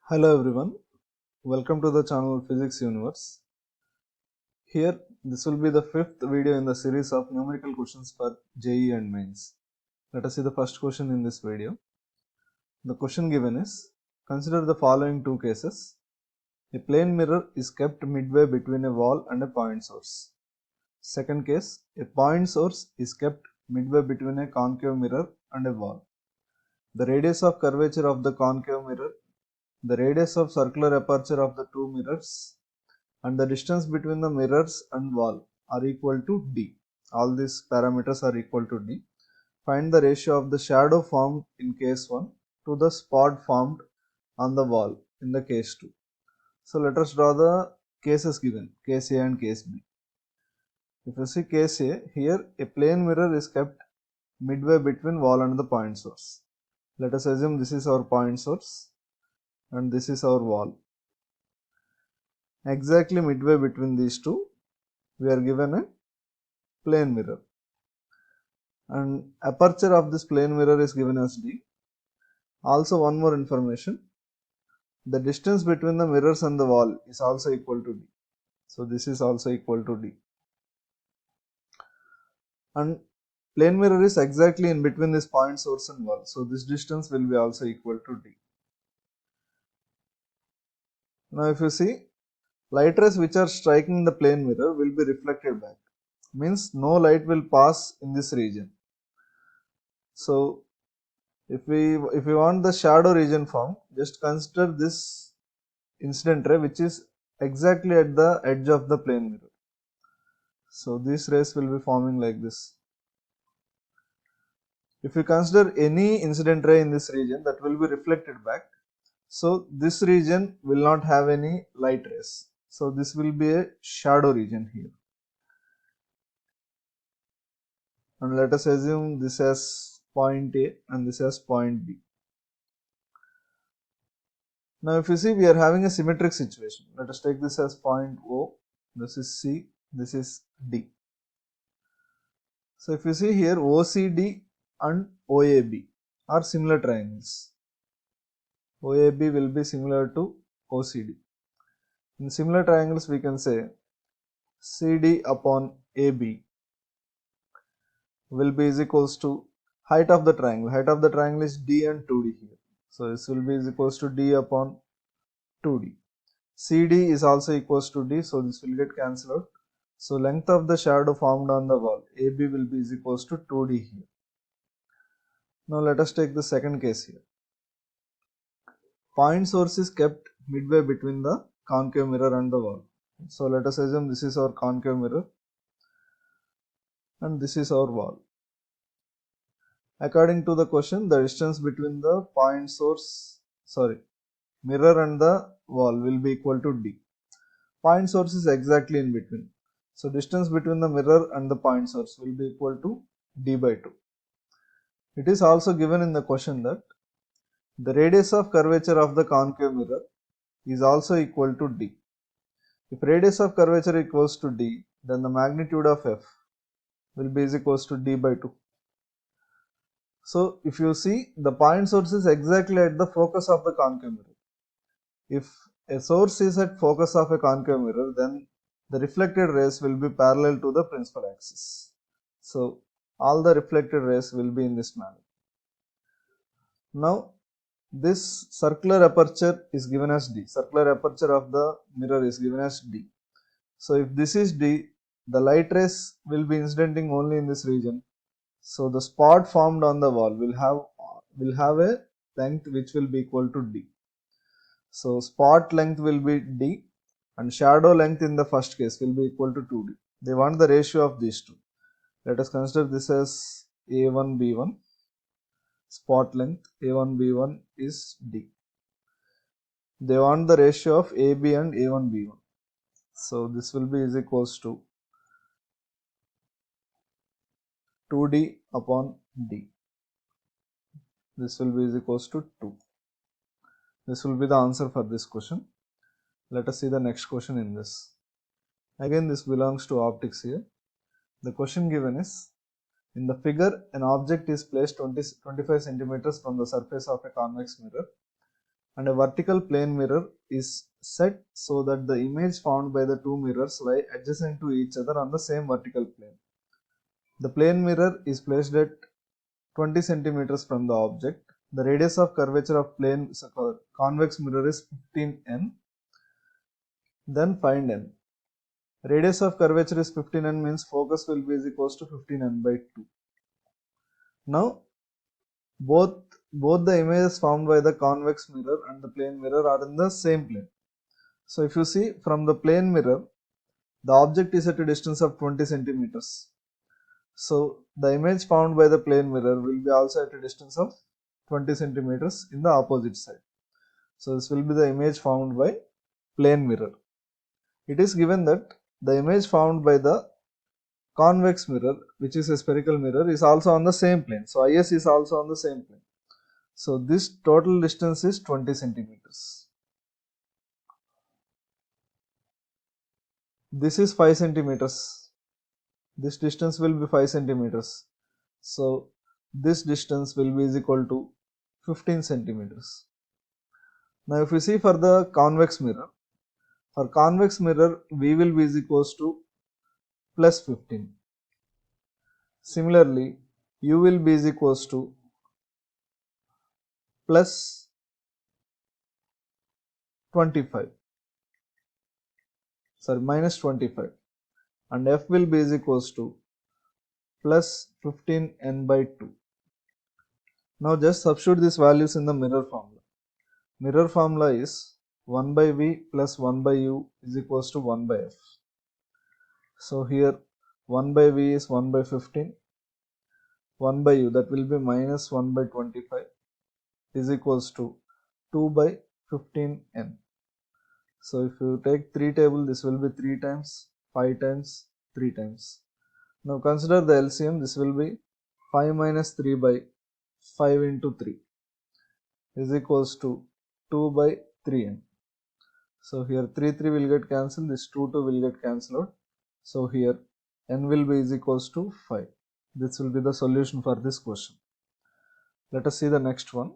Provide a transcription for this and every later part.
Hello everyone, welcome to the channel Physics Universe. Here, this will be the fifth video in the series of numerical questions for JEE and Mains. Let us see the first question in this video. The question given is, consider the following two cases. A plane mirror is kept midway between a wall and a point source. Second case, a point source is kept midway between a concave mirror and a wall. The radius of curvature of the concave mirror, the radius of circular aperture of the two mirrors, and the distance between the mirrors and wall are equal to d. All these parameters are equal to d. Find the ratio of the shadow formed in case 1 to the spot formed on the wall in the case 2. So let us draw the cases given, case A and case B. If you see case A, here a plane mirror is kept midway between wall and the point source. Let us assume this is our point source and this is our wall. Exactly midway between these two, we are given a plane mirror, and aperture of this plane mirror is given as d. Also, one more information, the distance between the mirrors and the wall is also equal to d. So this is also equal to d, and plane mirror is exactly in between this point source and wall, so this distance will be also equal to d. Now if you see, light rays which are striking the plane mirror will be reflected back, means no light will pass in this region. So if we want the shadow region formed, just consider this incident ray which is exactly at the edge of the plane mirror. So these rays will be forming like this. If you consider any incident ray in this region, that will be reflected back. So this region will not have any light rays. So this will be a shadow region here. And let us assume this as point A and this as point B. Now if you see, we are having a symmetric situation. Let us take this as point O, this is C, this is D. So if you see here, OCD and OAB are similar triangles. OAB will be similar to OCD. In similar triangles, we can say CD upon AB will be is equals to height of the triangle. Height of the triangle is D and 2D here. So this will be is equals to D upon 2D. CD is also equals to D, so this will get cancelled out. So length of the shadow formed on the wall AB will be is equals to 2D here. Now let us take the second case here. Point source is kept midway between the concave mirror and the wall. So let us assume this is our concave mirror and this is our wall. According to the question, the distance between the mirror and the wall will be equal to d. Point source is exactly in between. So distance between the mirror and the point source will be equal to d by 2. It is also given in the question that the radius of curvature of the concave mirror is also equal to d. If radius of curvature equals to d, then the magnitude of f will be is equals to d by 2. So if you see, the point source is exactly at the focus of the concave mirror. If a source is at focus of a concave mirror, then the reflected rays will be parallel to the principal axis. So all the reflected rays will be in this manner. Now this circular aperture is given as d. Circular aperture of the mirror is given as d. So if this is d, the light rays will be incidenting only in this region. So the spot formed on the wall will have a length which will be equal to d. So spot length will be d and shadow length in the first case will be equal to 2d. They want the ratio of these two. Let us consider this as a1 b1. Spot length a1 b1 is d. They want the ratio of ab and a1 b1. So this will be is equals to 2d upon d. This will be is equals to 2. This will be the answer for this question. Let us see the next question in this. Again, this belongs to optics here. The question given is, in the figure, an object is placed 25 centimeters from the surface of a convex mirror and a vertical plane mirror is set so that the image found by the two mirrors lie adjacent to each other on the same vertical plane. The plane mirror is placed at 20 centimeters from the object. The radius of curvature of convex mirror is 15n. Then find n. Radius of curvature is 15n means focus will be is equals to 15n by 2. Now both the images formed by the convex mirror and the plane mirror are in the same plane. So if you see from the plane mirror, the object is at a distance of 20 centimeters. So the image found by the plane mirror will be also at a distance of 20 centimeters in the opposite side. So this will be the image found by plane mirror. It is given that the image found by the convex mirror, which is a spherical mirror, is also on the same plane. So IS is also on the same plane. So this total distance is 20 centimeters. This is 5 centimeters. This distance will be 5 centimeters. So this distance will be is equal to 15 centimeters. Now if we see for the convex mirror, V will be is equals to plus 15. Similarly, U will be is equals to plus 25. Sorry, minus 25. And F will be is equals to plus 15n by 2. Now just substitute these values in the mirror formula. Mirror formula is 1 by V plus 1 by U is equals to 1 by F. So here 1 by V is 1 by 15. 1 by U, that will be minus 1 by 25, is equals to 2 by 15n. So if you take 3 table, this will be 3 times, 5 times, 3 times. Now consider the LCM. This will be 5 minus 3 by 5 into 3 is equals to 2 by 3n. So here 3 will get cancelled, this 2 will get cancelled. So here n will be is equals to 5. This will be the solution for this question. Let us see the next one.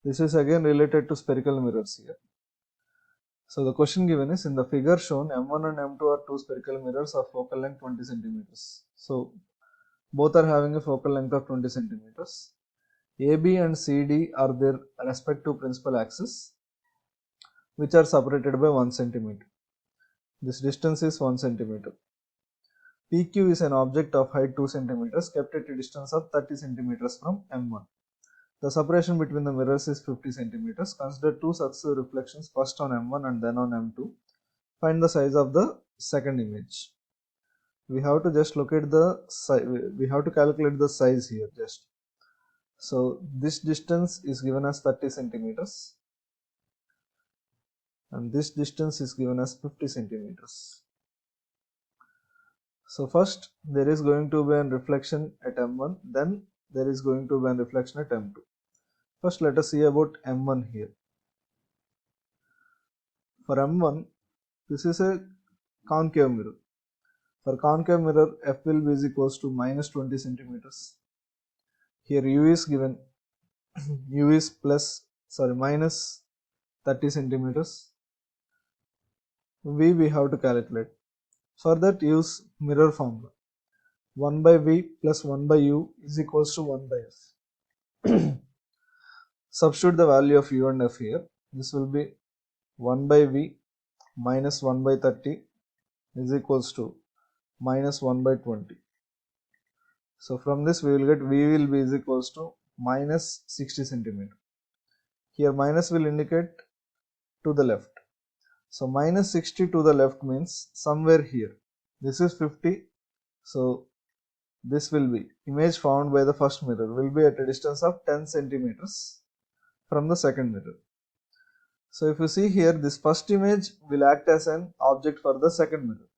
This is again related to spherical mirrors here. So the question given is, in the figure shown, M1 and M2 are two spherical mirrors of focal length 20 centimeters. So both are having a focal length of 20 centimeters. AB and CD are their respective principal axes, which are separated by 1 centimeter. This distance is 1 centimeter. PQ is an object of height 2 centimeters kept at a distance of 30 centimeters from M1. The separation between the mirrors is 50 centimeters. Consider two successive reflections, first on M1 and then on M2. Find the size of the second image. We have to just locate the size. We have to calculate the size here just. So this distance is given as 30 centimeters. And this distance is given as 50 centimeters. So first there is going to be a reflection at M1, then there is going to be a reflection at M2. First let us see about M1 here. For M1, this is a concave mirror. For concave mirror, F will be is equals to minus 20 centimeters. Here U is given, U is minus 30 centimeters. V we have to calculate. For that, use mirror formula. 1 by V plus 1 by U is equals to 1 by F. Substitute the value of U and F here. This will be 1 by V minus 1 by 30 is equals to minus 1 by 20. So from this we will get V will be is equals to minus 60 centimeter. Here minus will indicate to the left. So minus 60 to the left means somewhere here. This is 50. So this will be image found by the first mirror will be at a distance of 10 centimeters from the second mirror. So if you see here, this first image will act as an object for the second mirror.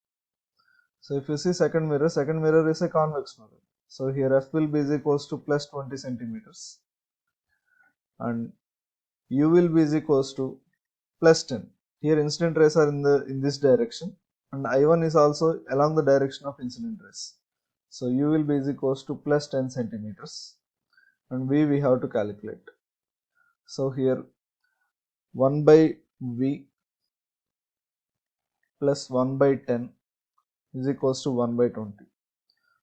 So if you see second mirror is a convex mirror. So here F will be is equals to plus 20 centimeters and U will be is equals to plus 10. Here incident rays are in this direction and I1 is also along the direction of incident rays. So U will be is equals to plus 10 centimeters and V we have to calculate. So here 1 by V plus 1 by 10 is equals to 1 by 20.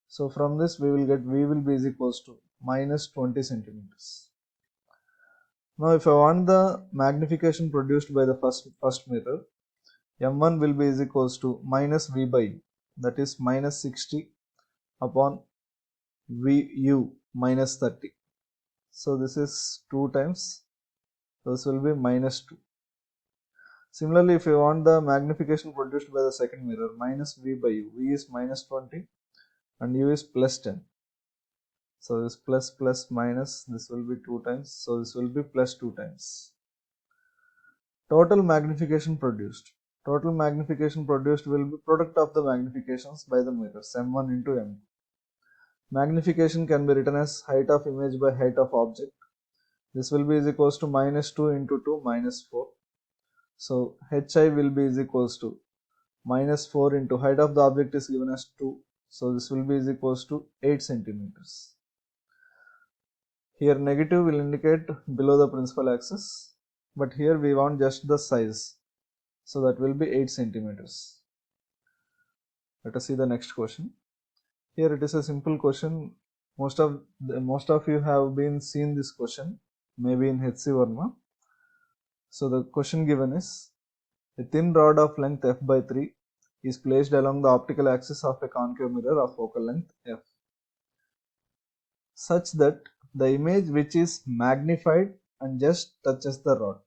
So from this we will get V will be is equals to minus 20 centimeters. Now if I want the magnification produced by the first mirror, M1 will be is equals to minus V by U, that is minus 60 upon VU minus 30. So this is 2 times, this will be minus 2. Similarly, if you want the magnification produced by the second mirror, minus V by U, V is minus 20 and U is plus 10. So this plus minus, this will be 2 times, so this will be plus 2 times. Total magnification produced. Total magnification produced will be product of the magnifications by the mirrors, M1 into M2. Magnification can be written as height of image by height of object. This will be is equals to minus 2 into 2 minus 4. So HI will be is equals to minus 4 into height of the object is given as 2. So this will be is equals to 8 centimeters. Here negative will indicate below the principal axis, but here we want just the size. So that will be 8 centimeters. Let us see the next question. Here it is a simple question. Most of you have been seen this question, maybe in HC Verma. So the question given is, a thin rod of length f by 3 is placed along the optical axis of a concave mirror of focal length f, such that the image which is magnified and just touches the rod.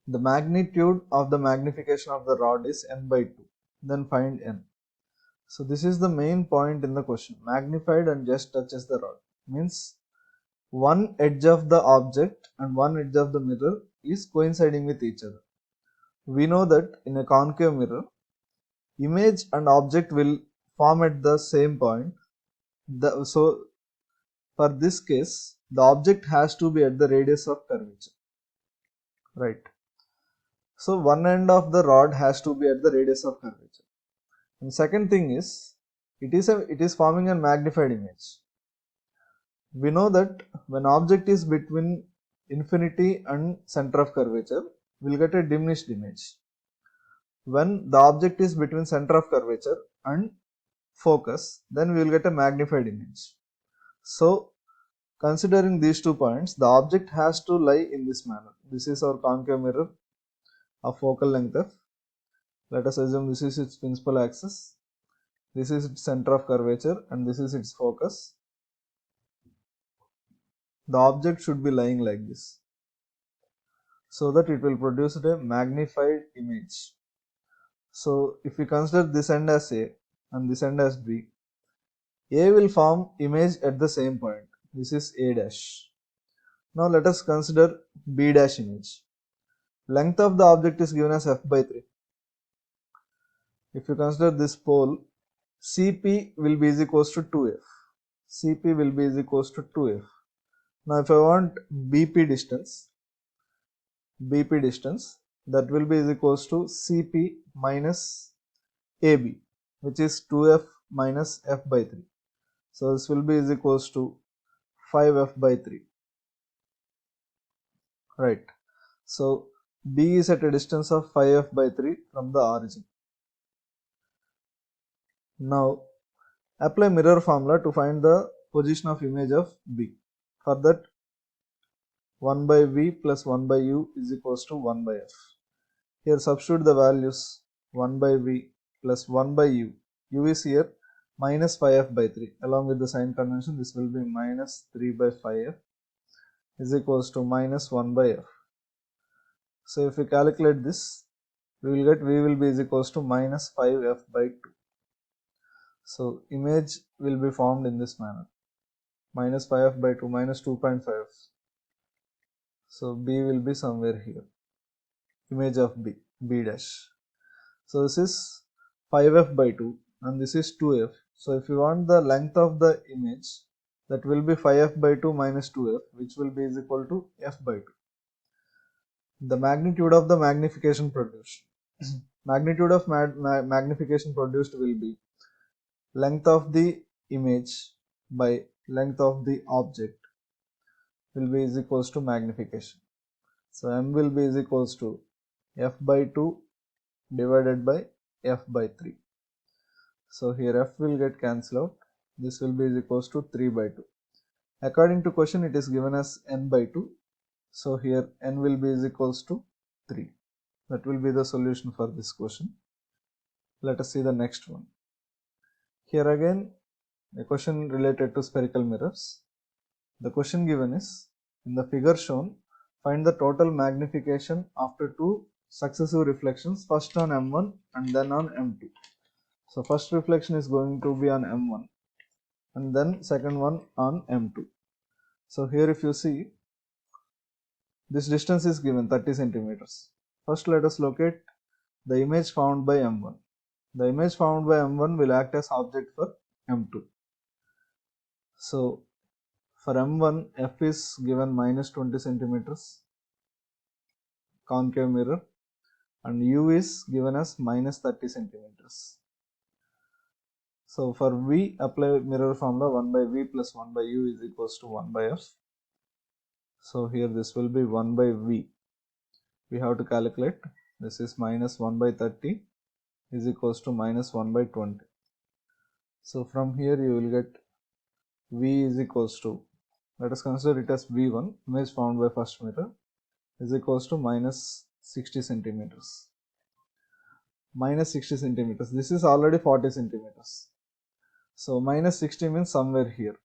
The magnitude of the magnification of the rod is n by 2. Then find n. So this is the main point in the question. Magnified and just touches the rod means one edge of the object and one edge of the mirror is coinciding with each other. We know that in a concave mirror, image and object will form at the same point. So for this case, the object has to be at the radius of curvature, right? So one end of the rod has to be at the radius of curvature. And second thing is, it is forming a magnified image. We know that when object is between infinity and center of curvature, we'll get a diminished image. When the object is between center of curvature and focus, then we will get a magnified image. So considering these 2 points, the object has to lie in this manner. This is our concave mirror of focal length f. Let us assume this is its principal axis, this is its center of curvature, and this is its focus. The object should be lying like this, so that it will produce a magnified image. So if we consider this end as A and this end as B, A will form image at the same point. This is A dash. Now let us consider B dash image. Length of the object is given as f by 3. If you consider this pole, CP will be is equals to 2f. CP will be is equals to 2f. Now if I want BP distance, that will be is equals to CP minus AB, which is 2f minus f by 3. So this will be is equals to 5f by 3. Right. So B is at a distance of 5f by 3 from the origin. Now apply mirror formula to find the position of image of B. For that, 1 by V plus 1 by U is equals to 1 by F. Here substitute the values 1 by V plus 1 by U. U is here minus 5f by 3. Along with the sign convention, this will be minus 3 by 5f is equals to minus 1 by f. So if we calculate this, we will get V will be is equals to minus 5f by 2. So image will be formed in this manner. Minus 5f by 2 minus 2.5. So B will be somewhere here. Image of B dash. So this is 5f by 2 and this is 2f. So if you want the length of the image, that will be 5f by 2 minus 2f, which will be is equal to f by 2. The magnitude of the magnification produced. Magnitude of magnification produced will be length of the image by length of the object will be is equals to magnification. So m will be is equals to f by 2 divided by f by 3. So here f will get cancelled out. This will be is equals to 3 by 2. According to question, it is given as n by 2. So here n will be is equals to 3. That will be the solution for this question. Let us see the next one. Here again a question related to spherical mirrors. The question given is, in the figure shown, find the total magnification after two successive reflections, first on M1 and then on M2. So first reflection is going to be on M1 and then second one on M2. So here if you see, this distance is given 30 centimeters. First let us locate the image found by M1. The image found by M1 will act as object for M2. So for M1, f is given minus 20 centimeters concave mirror and u is given as minus 30 centimeters. So for v, apply mirror formula 1 by v plus 1 by u is equals to 1 by f. So here this will be 1 by v. We have to calculate. This is minus 1 by 30 is equals to minus 1 by 20. So from here you will get v is equals to, let us consider it as v1, image found by first mirror, is equals to minus 60 centimeters. Minus 60 centimeters. This is already 40 centimeters. So minus 60 means somewhere here.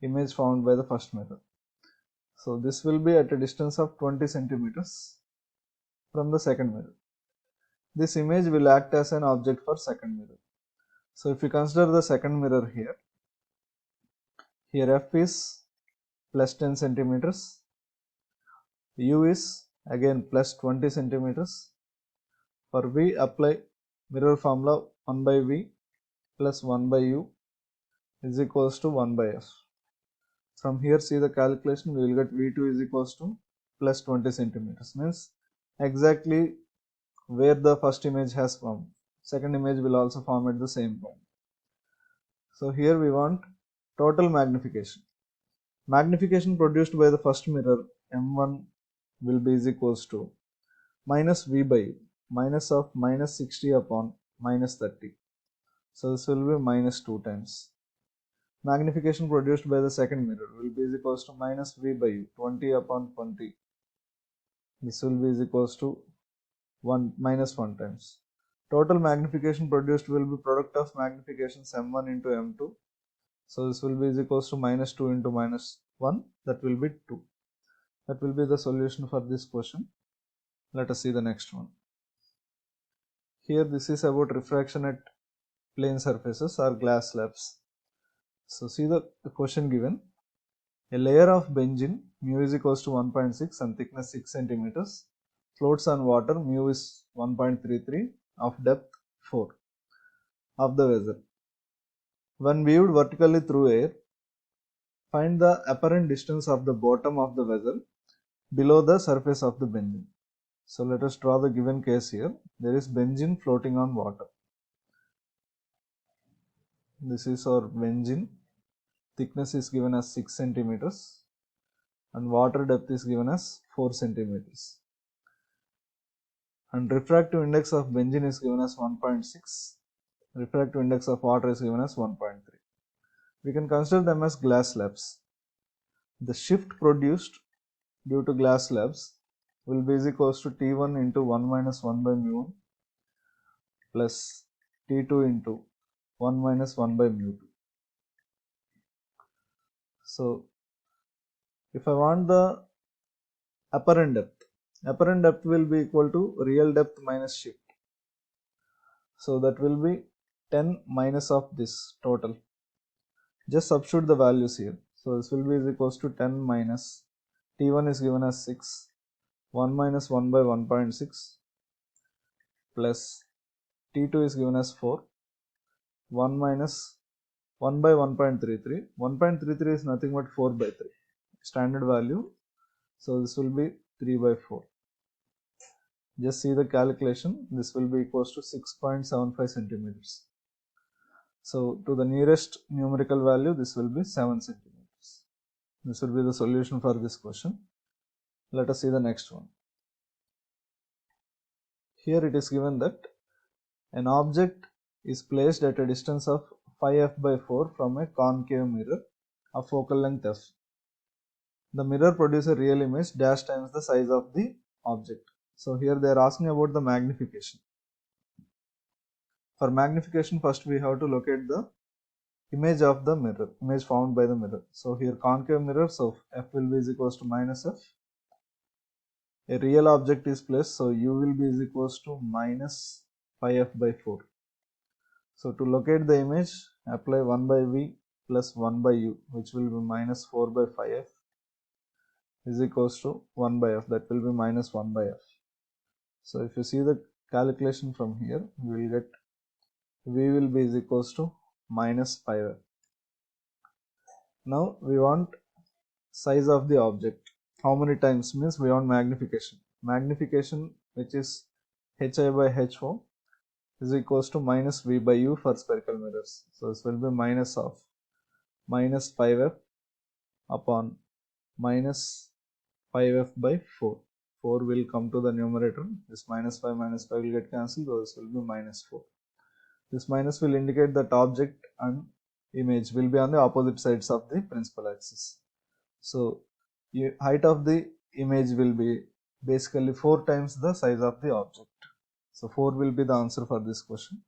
Image found by the first mirror. So this will be at a distance of 20 centimeters from the second mirror. This image will act as an object for second mirror. So if you consider the second mirror here f is plus 10 centimeters, u is again plus 20 centimeters. For v, apply mirror formula 1 by v plus 1 by u is equals to 1 by f. From here see the calculation, we will get v2 is equals to plus 20 centimeters, means exactly where the first image has formed, second image will also form at the same point. So here we want total magnification. Magnification produced by the first mirror M1 will be is equals to minus v by u, minus of minus 60 upon minus 30. So this will be minus 2 times. Magnification produced by the second mirror will be is equals to minus v by u, 20 upon 20. This will be is equals to 1 minus 1 times. Total magnification produced will be product of magnifications m1 into m2. So this will be is equals to minus 2 into minus 1, that will be 2. That will be the solution for this question. Let us see the next one. Here this is about refraction at plane surfaces or glass slabs. So see the question given. A layer of benzene mu is equals to 1.6 and thickness 6 centimeters floats on water, mu is 1.33 of depth 4 of the vessel. When viewed vertically through air, find the apparent distance of the bottom of the vessel below the surface of the benzene. So let us draw the given case here. There is benzene floating on water. This is our benzene. Thickness is given as 6 centimeters and water depth is given as 4 centimeters. And refractive index of benzene is given as 1.6. Refractive index of water is given as 1.3. We can consider them as glass slabs. The shift produced due to glass slabs will be is equals to T1 into 1 minus 1 by mu 1 plus T2 into 1 minus 1 by mu 2. So if I want the apparent depth will be equal to real depth minus shift. So that will be 10 minus of this total. Just substitute the values here. So this will be is equals to 10 minus T1 is given as 6, 1 minus 1 by 1.6 plus T2 is given as 4, 1 minus 1 by 1.33. 1.33 is nothing but 4 by 3. Standard value. So this will be 3 by 4. Just see the calculation. This will be equals to 6.75 centimeters. So to the nearest numerical value, this will be 7 centimeters. This will be the solution for this question. Let us see the next one. Here it is given that an object is placed at a distance of 5f by 4 from a concave mirror of focal length f. The mirror produces a real image dash times the size of the object. So here they are asking about the magnification. For magnification, first we have to locate the image of the mirror, image found by the mirror. So here concave mirror, so f will be is equals to minus f. A real object is placed, so u will be is equals to minus 5f by 4. So to locate the image, apply 1 by v plus 1 by u, which will be minus 4 by 5f is equals to 1 by f, that will be minus 1 by f. So if you see the calculation from here, we will get v will be is equals to minus 5f. Now we want size of the object. How many times means we want magnification. Magnification, which is hi by ho, is equals to minus v by u for spherical mirrors. So this will be minus of minus 5f upon minus 5f by 4. 4 will come to the numerator. This minus 5 will get cancelled, so this will be minus 4. This minus will indicate that object and image will be on the opposite sides of the principal axis. So height of the image will be basically 4 times the size of the object. So 4 will be the answer for this question.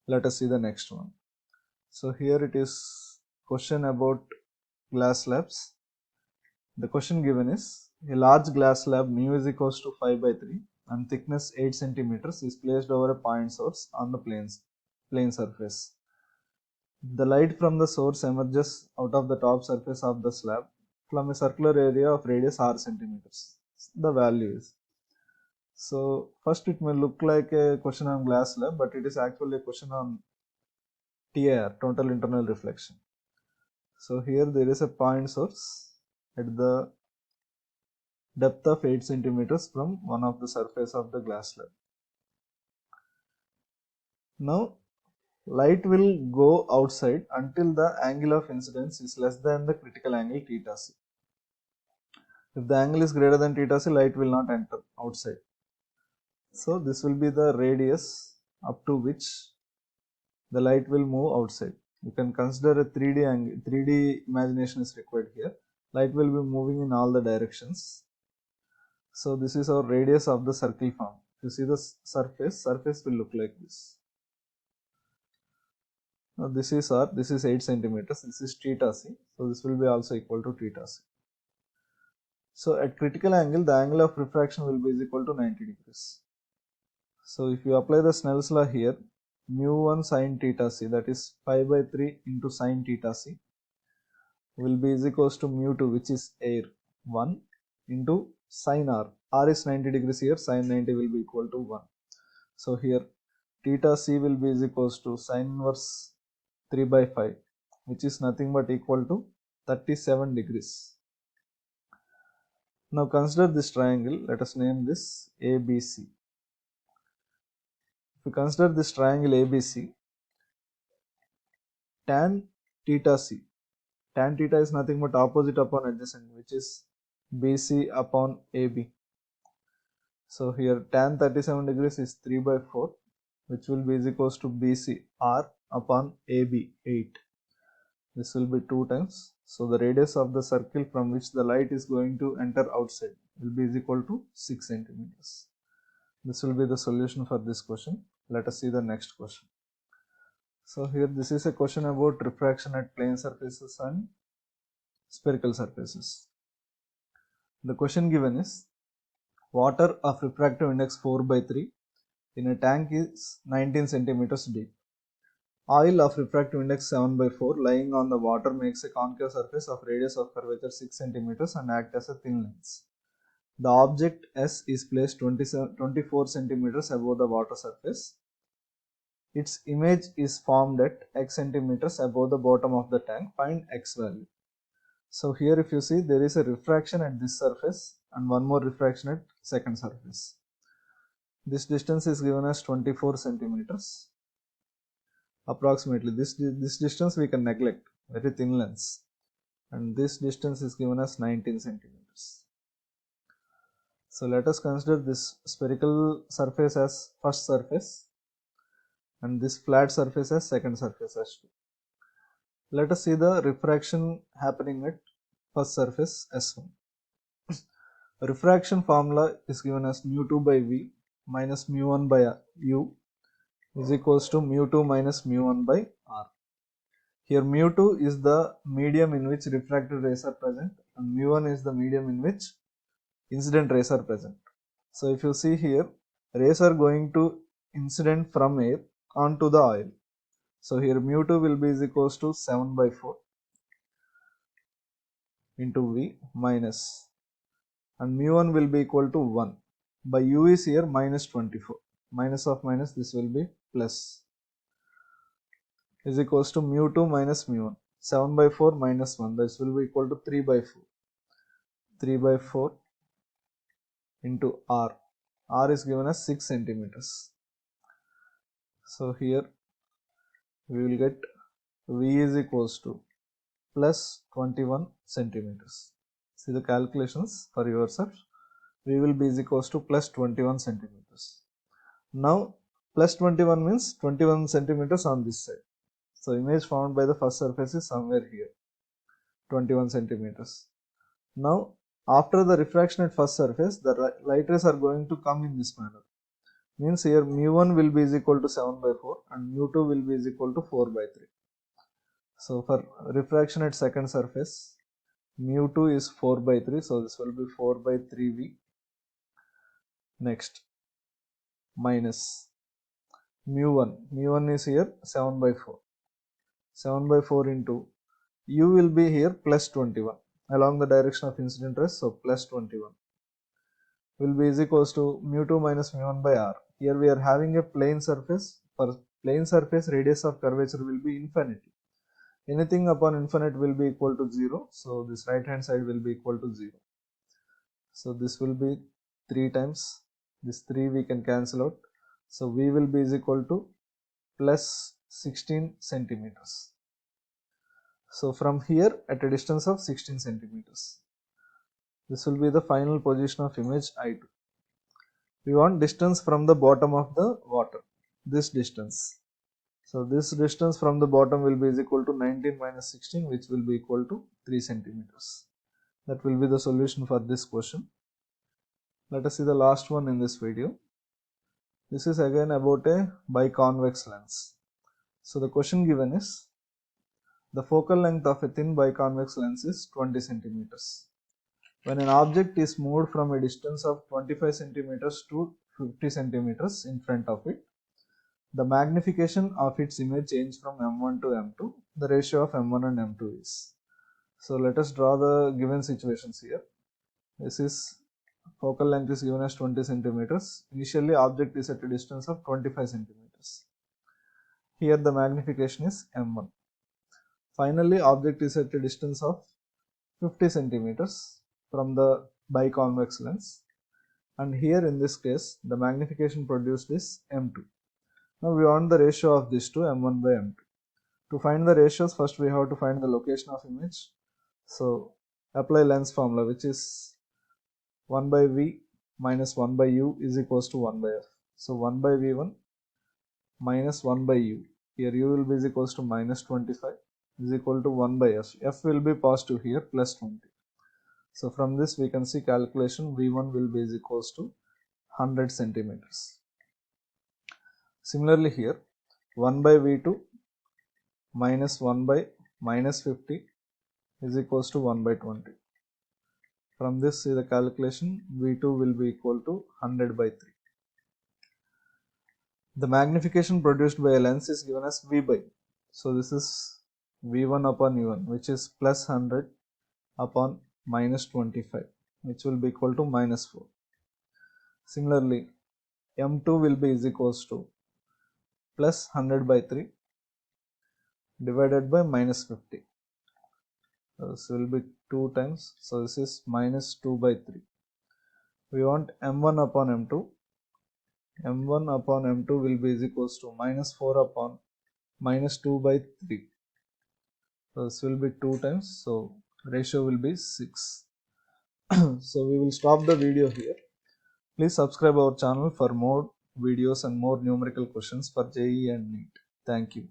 Let us see the next one. So here it is question about glass slabs. The question given is a large glass slab mu is equals to 5 by 3 and thickness 8 centimeters is placed over a point source on the plane surface. The light from the source emerges out of the top surface of the slab from a circular area of radius r centimeters. The value is. So first it may look like a question on glass slab, but it is actually a question on TIR, total internal reflection. So here there is a point source at the depth of 8 centimeters from one of the surface of the glass slab. Now light will go outside until the angle of incidence is less than the critical angle theta c. If the angle is greater than theta c, light will not enter outside. So this will be the radius up to which the light will move outside. You can consider a 3D angle. 3D imagination is required here. Light will be moving in all the directions. So this is our radius of the circle form. If you see the surface will look like this. Now this is r, this is 8 centimeters, this is theta c. So this will be also equal to theta c. So at critical angle, the angle of refraction will be equal to 90 degrees. So if you apply the Snell's law here, mu1 sin theta c, that is 5 by 3 into sin theta c, will be equals to mu2, which is air 1 into sin r. R is 90 degrees here, sin 90 will be equal to 1. So here theta c will be equals to sin inverse 3 by 5, which is nothing but equal to 37 degrees. Now consider this triangle. Let us name this ABC. If you consider this triangle ABC, tan theta c, tan theta is nothing but opposite upon adjacent, which is BC upon AB. So here tan 37 degrees is 3 by 4, which will be equals to BC R upon AB 8. This will be 2 times. So the radius of the circle from which the light is going to enter outside will be equal to 6 centimeters. This will be the solution for this question. Let us see the next question. So here this is a question about refraction at plane surfaces and spherical surfaces. The question given is water of refractive index 4 by 3 in a tank is 19 centimeters deep. Oil of refractive index 7 by 4 lying on the water makes a concave surface of radius of curvature 6 centimeters and act as a thin lens. The object S is placed 24 centimeters above the water surface. Its image is formed at x centimeters above the bottom of the tank. Find x value. So here if you see, there is a refraction at this surface and one more refraction at second surface. This distance is given as 24 centimeters. Approximately this distance we can neglect, very thin lens, and this distance is given as 19 centimeters. So let us consider this spherical surface as first surface and this flat surface as second surface S2. Let us see the refraction happening at first surface S1. Refraction formula is given as mu2 by V minus mu1 by U is equals to mu2 minus mu1 by R. Here mu2 is the medium in which refracted rays are present and mu1 is the medium in which incident rays are present. So if you see here, rays are going to incident from air onto the oil. So here mu2 will be is equals to 7 by 4 into V minus and mu1 will be equal to 1 by U is here minus 24. Minus of minus, this will be plus, is equals to mu2 minus mu1. 7 by 4 minus 1, this will be equal to 3 by 4. 3 by 4 into R. R is given as 6 centimeters. So here we will get V is equals to plus 21 centimeters. See the calculations for yourself. V will be is equals to plus 21 centimeters. Now plus 21 means 21 centimeters on this side. So image found by the first surface is somewhere here, 21 centimeters. Now after the refraction at first surface, the light rays are going to come in this manner. Means here mu1 will be is equal to 7 by 4 and mu2 will be is equal to 4 by 3. So for refraction at second surface, mu2 is 4 by 3, so this will be 4 by 3V. Next minus mu1 is here 7 by 4. 7 by 4 into U will be here plus 21 along the direction of incident rays, so plus 21 will be is equals to mu2 minus mu1 by R. Here we are having a plane surface. For plane surface, radius of curvature will be infinity. Anything upon infinite will be equal to 0, so this right hand side will be equal to 0. So this will be 3 times, this 3 we can cancel out, so V will be is equal to plus 16 centimeters. So from here at a distance of 16 centimeters, this will be the final position of image I2. We want distance from the bottom of the water, this distance. So this distance from the bottom will be is equal to 19 minus 16, which will be equal to 3 centimeters. That will be the solution for this question. Let us see the last one in this video. This is again about a biconvex lens. So the question given is, the focal length of a thin biconvex lens is 20 centimeters. When an object is moved from a distance of 25 centimeters to 50 centimeters in front of it, the magnification of its image changes from M1 to M2. The ratio of M1 and M2 is. So let us draw the given situations here. This is focal length is given as 20 centimeters. Initially object is at a distance of 25 centimeters. Here the magnification is M1. Finally object is at a distance of 50 centimeters from the biconvex lens, and here in this case the magnification produced is M2. Now we want the ratio of these two, M1 by M2. To find the ratios, first we have to find the location of image. So apply lens formula, which is 1 by V minus 1 by U is equals to 1 by F. So 1 by V1 minus 1 by U. Here U will be is equals to minus 25 is equal to 1 by F. F will be positive here, plus 20. So from this we can see calculation V1 will be is equals to 100 centimeters. Similarly here 1 by V2 minus 1 by minus 50 is equals to 1 by 20. From this see the calculation V2 will be equal to 100 by 3. The magnification produced by a lens is given as V by. So this is V1 upon U1, which is plus 100 upon minus 25, which will be equal to minus 4. Similarly M2 will be is equals to plus 100 by 3 divided by minus 50. This will be 2 times, so this is minus 2 by 3. We want M1 upon M2. M1 upon M2 will be is equals to minus 4 upon minus 2 by 3. So this will be 2 times, so ratio will be 6. So we will stop the video here. Please subscribe our channel for more videos and more numerical questions for JEE and NEET. Thank you.